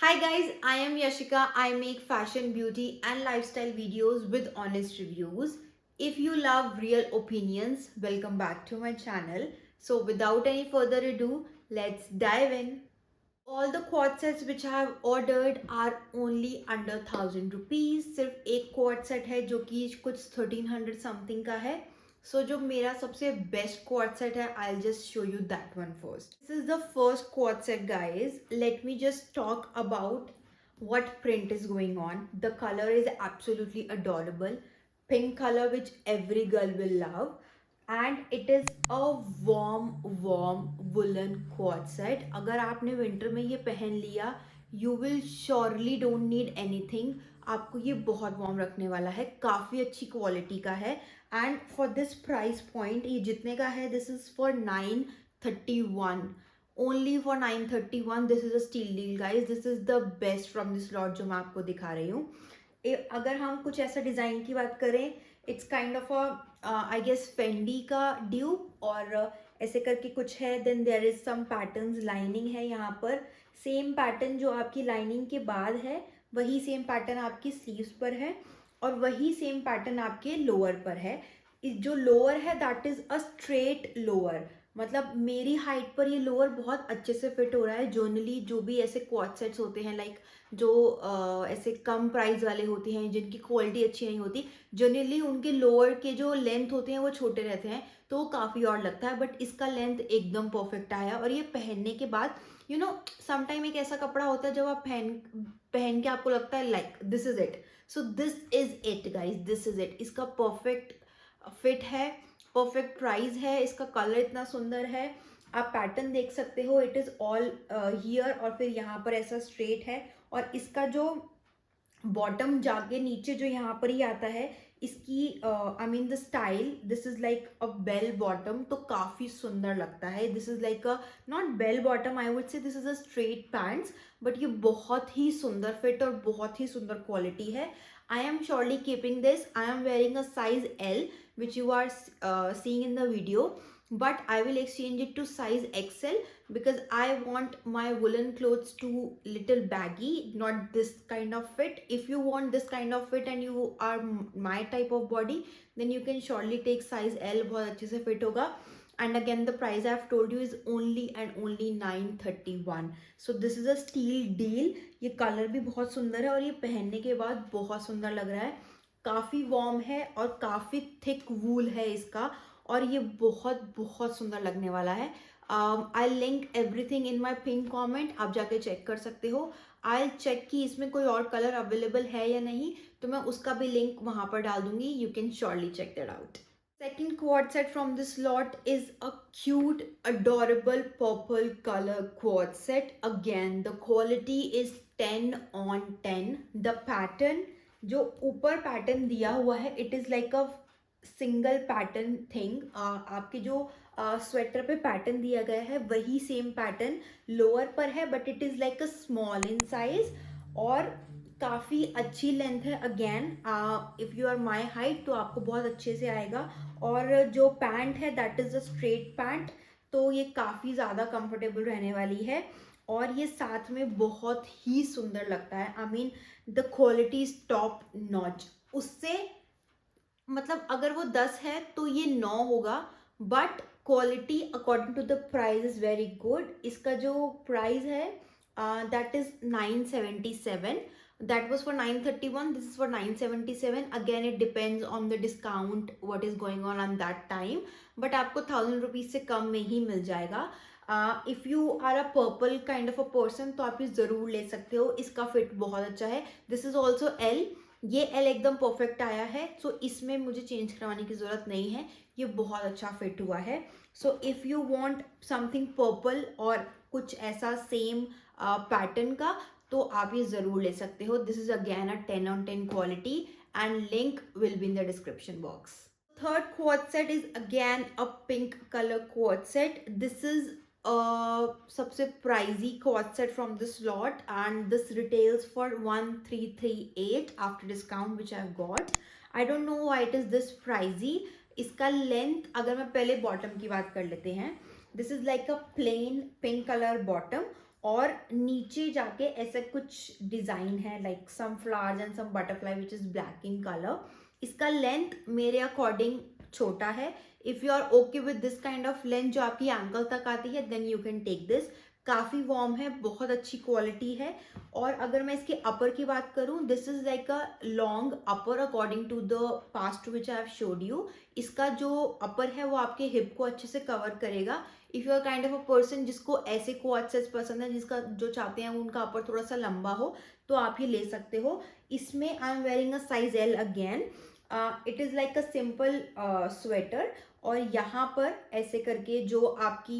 Hi guys, I am Yashika. I make fashion, beauty and lifestyle videos with honest reviews. If you love real opinions, welcome back to my channel. So without any further ado, let's dive in. All the quad sets which I have ordered are only under 1000 rupees. सिर्फ एक quad set है जो कि कुछ 1300 something का है. So जो मेरा सबसे best quad set है, I'll just show you that one first. This is the first quad set, guys. Let me just talk about what print is going on. The color is absolutely adorable. Pink color which every girl will love. And it is a warm woollen quad set. अगर आपने winter में ये पहन लिया, you will surely don't need anything. आपको ये बहुत warm रखने वाला है. काफ़ी अच्छी क्वालिटी का है. And for this price point, ये जितने का है, this is for 931. Only for 931. This is a steal deal guys. This is the best from this lot जो मैं आपको दिखा रही हूँ. अगर हम कुछ ऐसा डिज़ाइन की बात करें, it's kind of a I guess Fendi का ड्यूप और ऐसे करके कुछ है. Then there is some patterns. Lining है यहाँ पर. सेम पैटर्न जो आपकी लाइनिंग के बाद है, वही सेम पैटर्न आपकी स्लीव्स पर है और वही सेम पैटर्न आपके लोअर पर है. जो लोअर है that is a straight lower. मतलब मेरी हाइट पर ये लोअर बहुत अच्छे से फिट हो रहा है. जनरली जो भी ऐसे क्वाड सेट्स होते हैं, लाइक जो ऐसे कम प्राइस वाले होते हैं जिनकी क्वालिटी अच्छी नहीं होती, जनरली उनके लोअर के जो लेंथ होते हैं वो छोटे रहते हैं, तो वो काफ़ी और लगता है. बट इसका लेंथ एकदम परफेक्ट आया. और ये पहनने के बाद समटाइम एक ऐसा कपड़ा होता है जब आप पहन पहन के आपको लगता है like this is it. So this is it guys, this is it. इसका परफेक्ट फिट है, परफेक्ट प्राइस है. इसका कलर इतना सुंदर है. आप पैटर्न देख सकते हो. इट इज़ ऑल हियर और फिर यहाँ पर ऐसा स्ट्रेट है. और इसका जो बॉटम जाके नीचे जो यहाँ पर ही आता है, इसकी I mean the style, this is like a bell bottom. तो काफ़ी सुंदर लगता है. This is like a not bell bottom, I would say this is a straight pants. But ये बहुत ही सुंदर फिट और बहुत ही सुंदर क्वालिटी है. I am surely keeping this. I am wearing a size L which you are seeing in the video, but I will exchange it to size XL because I want my woolen clothes to little baggy, not this kind of fit. If you want this kind of fit and you are my type of body, then you can surely take size L. बहुत अच्छे से fit होगा. And again, the price I have told you is only and only 931. So this is a steal deal. ये color भी बहुत सुंदर है और ये पहनने के बाद बहुत सुंदर लग रहा है. काफ़ी वार्म है और काफ़ी थिक वूल है इसका. और ये बहुत बहुत सुंदर लगने वाला है. I link everything in my pin comment. आप जाके चेक कर सकते हो. आई चेक कि इसमें कोई और कलर अवेलेबल है या नहीं, तो मैं उसका भी लिंक वहाँ पर डाल दूंगी. You can surely check that out. Second quad set from this lot is a cute, adorable purple color quad set. Again, the quality is 10 on 10. The pattern, जो ऊपर पैटर्न दिया हुआ है, it is like a single pattern thing. आपके जो sweater पे pattern दिया गया है वही सेम पैटर्न लोअर पर है, but it is like a small in size और काफ़ी अच्छी लेंथ है. Again, if you are my height तो आपको बहुत अच्छे से आएगा. और जो पैंट है that is a straight pant, तो ये काफ़ी ज़्यादा कंफर्टेबल रहने वाली है. और ये साथ में बहुत ही सुंदर लगता है. आई mean the quality is top notch. उससे मतलब अगर वो 10 है तो ये 9 होगा. But quality according to the price is very good. इसका जो प्राइस है that is 977. that was for 931. This is for 977. Again, it depends on the discount what is going on that time, but आपको 1000 rupees से कम में ही मिल जाएगा. If you are a purple kind of a person तो आप ये ज़रूर ले सकते हो. इसका फिट बहुत अच्छा है. This is also L. ये एल एकदम परफेक्ट आया है. सो इसमें मुझे चेंज करवाने की ज़रूरत नहीं है. ये बहुत अच्छा फिट हुआ है. So if you want something purple और कुछ ऐसा सेम पैटर्न का, तो आप ये ज़रूर ले सकते हो. This is again a 10 on 10 quality and link will be in the description box. Third quad set is again a pink color quad set. This is a सबसे pricey quad set from this lot and this retails for 1338 after discount which I've got. I don't know why it is this pricey. इसका length, अगर मैं पहले bottom की बात कर लेते हैं, this is like a plain pink colour bottom और नीचे जाके ऐसा कुछ डिजाइन है like some flowers and some butterfly which is black in colour. इसका लेंथ मेरे अकॉर्डिंग छोटा है. If you are okay with this kind of length जो आपकी एंकल तक आती है then you can take this. काफ़ी वार्म है, बहुत अच्छी क्वालिटी है. और अगर मैं इसके अपर की बात करूं, this is like a long upper according to the past which I have showed you. इसका जो अपर है वो आपके हिप को अच्छे से कवर करेगा. If you are kind of a person जिसको ऐसे कोट सेट्स पसंद है, जिसका जो चाहते हैं उनका अपर थोड़ा सा लंबा हो, तो आप ये ले सकते हो. इसमें आई am wearing a size L again. It is like a simple sweater. और यहाँ पर ऐसे करके जो आपकी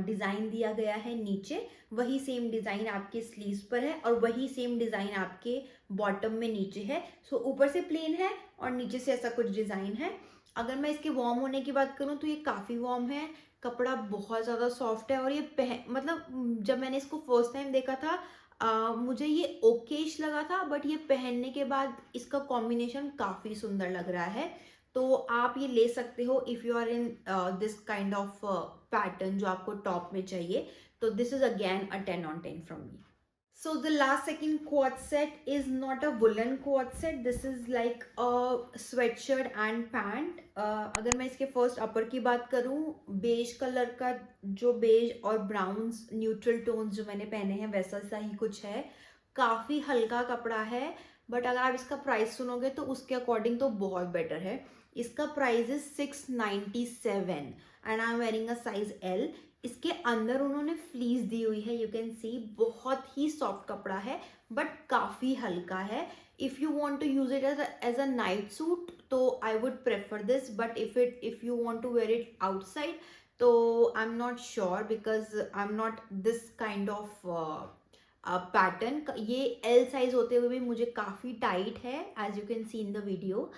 डिज़ाइन दिया गया है नीचे, वही सेम डिज़ाइन आपके स्लीव्स पर है और वही सेम डिज़ाइन आपके बॉटम में नीचे है. सो ऊपर से प्लेन है और नीचे से ऐसा कुछ डिज़ाइन है. अगर मैं इसके वार्म होने की बात करूँ तो ये काफ़ी वार्म है. कपड़ा बहुत ज़्यादा सॉफ्ट है और ये मतलब जब मैंने इसको फर्स्ट टाइम देखा था मुझे ये ओकेश लगा था, बट ये पहनने के बाद इसका कॉम्बिनेशन काफ़ी सुंदर लग रहा है. तो आप ये ले सकते हो if you are in this kind of pattern जो आपको टॉप में चाहिए. तो this is again a 10/10 from me. So the last second quad set is not a woolen quad set. This is like a sweatshirt and pant. अगर मैं इसके first अपर की बात करूँ, बेज कलर का जो बेज और ब्राउन्स न्यूट्रल टोन्स जो मैंने पहने हैं वैसा सा ही कुछ है. काफ़ी हल्का कपड़ा है, बट अगर आप इसका प्राइस सुनोगे तो उसके अकॉर्डिंग तो बहुत बेटर है. इसका price is 697 and I am wearing a size L. इसके अंदर उन्होंने फ्लीस दी हुई है, यू कैन सी. बहुत ही सॉफ्ट कपड़ा है बट काफ़ी हल्का है. If you want to use it as a night suit तो I would prefer this, but if you want to wear it outside तो I am not sure because I am not this kind of pattern. ये L size होते हुए भी मुझे काफ़ी tight है, as you can see in the video.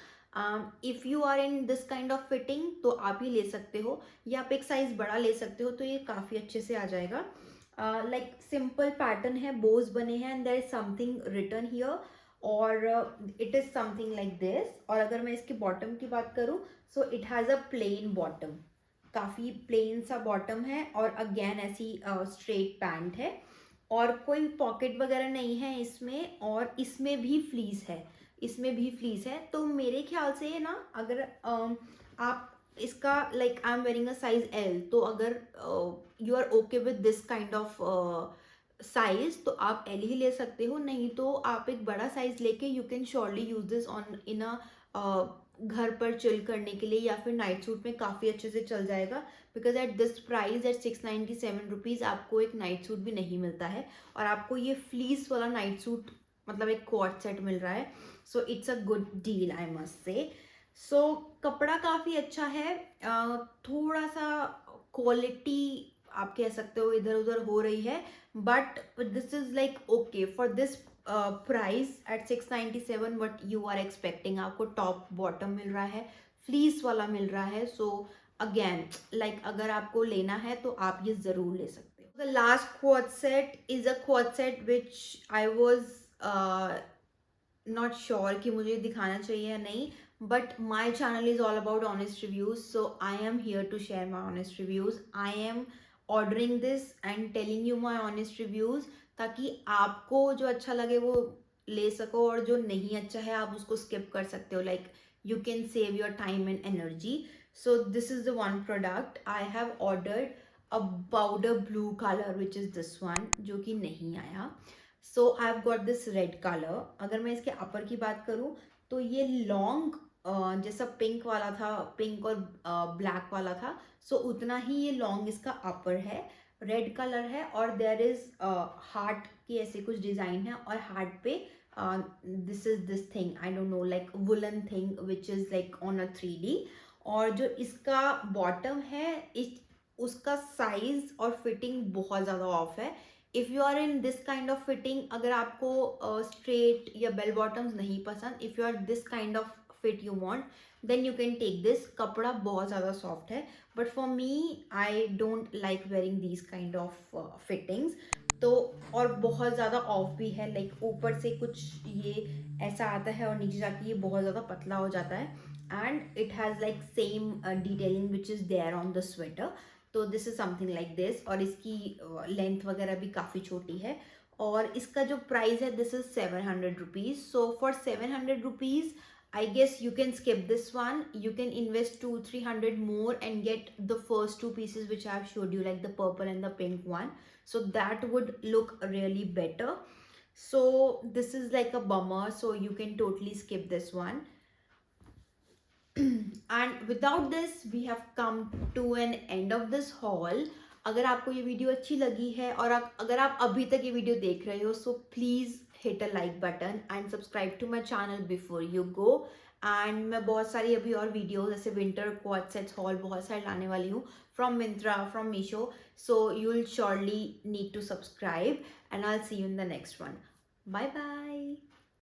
If you are in this kind of fitting तो आप ही ले सकते हो, या आप एक साइज बड़ा ले सकते हो तो ये काफ़ी अच्छे से आ जाएगा. लाइक सिंपल पैटर्न है, बोज बने हैं and there is something written here और it is something like this. और अगर मैं इसके बॉटम की बात करूँ so it has a plain bottom. काफ़ी प्लेन सा बॉटम है और अगेन ऐसी स्ट्रेट पैंट है और कोई पॉकेट वगैरह नहीं है इसमें. और इसमें भी फ्लीस है, इसमें भी फ्लीस है. तो मेरे ख्याल से ना अगर आप इसका like I am wearing a size L, तो अगर you are okay with this kind of size तो आप एल ही ले सकते हो. नहीं तो आप एक बड़ा साइज लेके you can surely use this on in a घर पर चिल करने के लिए, या फिर नाइट सूट में काफ़ी अच्छे से चल जाएगा. Because at this price at 697 rupees आपको एक नाइट सूट भी नहीं मिलता है और आपको ये फ्लीस वाला नाइट सूट मतलब एक कोट सेट मिल रहा है. So it's a good deal I must say. So कपड़ा काफ़ी अच्छा है. थोड़ा सा क्वालिटी आप कह सकते हो इधर उधर हो रही है, but this is like okay for this price at 697. What you are expecting, आपको टॉप बॉटम मिल रहा है, फ्लीस वाला मिल रहा है. सो अगेन लाइक अगर आपको लेना है तो आप ये ज़रूर ले सकते हो. The last quad set is a quad set which I was not sure कि मुझे दिखाना चाहिए या नहीं, but my channel is all about honest reviews. So I am here to share my honest reviews. I am ordering this and telling you my honest reviews, ताकि आपको जो अच्छा लगे वो ले सको और जो नहीं अच्छा है आप उसको स्किप कर सकते हो. Like you can save your time and energy. So this is the one product I have ordered, a powder blue colour which is this one, जो कि नहीं आया. So I have got this red colour. अगर मैं इसके अपर की बात करूँ तो ये लॉन्ग जैसा पिंक वाला था, पिंक और ब्लैक वाला था, सो उतना ही ये लॉन्ग इसका अपर है. रेड कलर है और देयर इज हार्ट की ऐसे कुछ डिज़ाइन है और हार्ट पे this is this thing I don't know like woollen thing which is like on a 3D. और जो इसका बॉटम है उसका साइज और फिटिंग बहुत ज़्यादा ऑफ है. If you are in this kind of fitting, अगर आपको स्ट्रेट या बेल बॉटम्स नहीं पसंद, if you are this kind of fit you want, then you can take this. कपड़ा बहुत ज़्यादा सॉफ्ट है, but for me I don't like wearing these kind of fittings. तो और बहुत ज़्यादा ऑफ भी है, लाइक ऊपर से कुछ ये ऐसा आता है और नीचे जाके ये बहुत ज़्यादा पतला हो जाता है. And it has like same detailing which is there on the sweater. तो this is something like this, और इसकी लेंथ वगैरह भी काफ़ी छोटी है। और इसका जो प्राइस है this is 700 rupees. So for 700 rupees I guess you can skip this one. You can invest 200-300 more and get the first two pieces which I have showed you, like the purple and the pink one. So that would look really better. So this is like a bummer, so you can totally skip this one. And without this we have come to an end of this haul. अगर आपको ये video अच्छी लगी है और अगर आप अभी तक ये वीडियो देख रहे हो, so please hit a like button and subscribe to my channel before you go. And मैं बहुत सारी अभी और वीडियोस जैसे विंटर क्वाड सेट्स हॉल बहुत सारे लाने वाली हूँ from Myntra, from Meesho. So you will surely need to subscribe and I will see you in the next one. Bye bye.